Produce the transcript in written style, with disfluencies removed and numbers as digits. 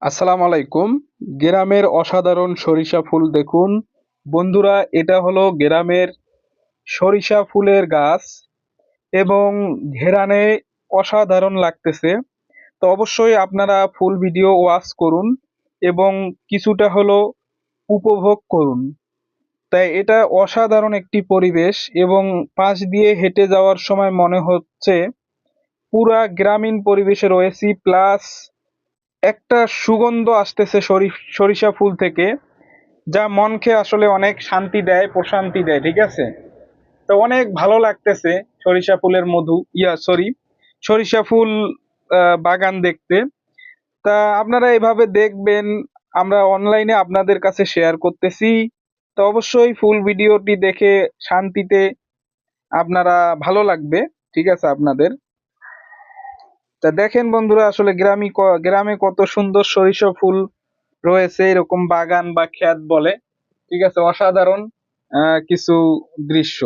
আসসালামু আলাইকুম। গ্রামের অসাধারণ সরিষা ফুল দেখুন। বন্ধুরা, এটা হলো গ্রামের সরিষা ফুলের গাছ এবং ঘেরানে অসাধারণ লাগতেছে। তো অবশ্যই আপনারা ফুল ভিডিও ওয়াচ করুন এবং কিছুটা হলো উপভোগ করুন। তাই এটা অসাধারণ একটি পরিবেশ এবং পাশ দিয়ে হেঁটে যাওয়ার সময় মনে হচ্ছে পুরা গ্রামীণ পরিবেশে রয়েছি, প্লাস একটা সুগন্ধ আসতেছে সরিষা ফুল থেকে, যা মনকে আসলে অনেক শান্তি দেয়, প্রশান্তি দেয়। ঠিক আছে, তো অনেক ভালো লাগতেছে সরিষা ফুলের মধু সরি সরিষা ফুল বাগান দেখতে। তা আপনারা এভাবে দেখবেন, আমরা অনলাইনে আপনাদের কাছে শেয়ার করতেছি। তো অবশ্যই ফুল ভিডিওটি দেখে শান্তিতে আপনারা ভালো লাগবে। ঠিক আছে আপনাদের। তা দেখেন বন্ধুরা, আসলে গ্রামে কত সুন্দর সরিষা ফুল রয়েছে, এরকম বাগান বা ক্ষেত বলে। ঠিক আছে, অসাধারণ কিছু দৃশ্য।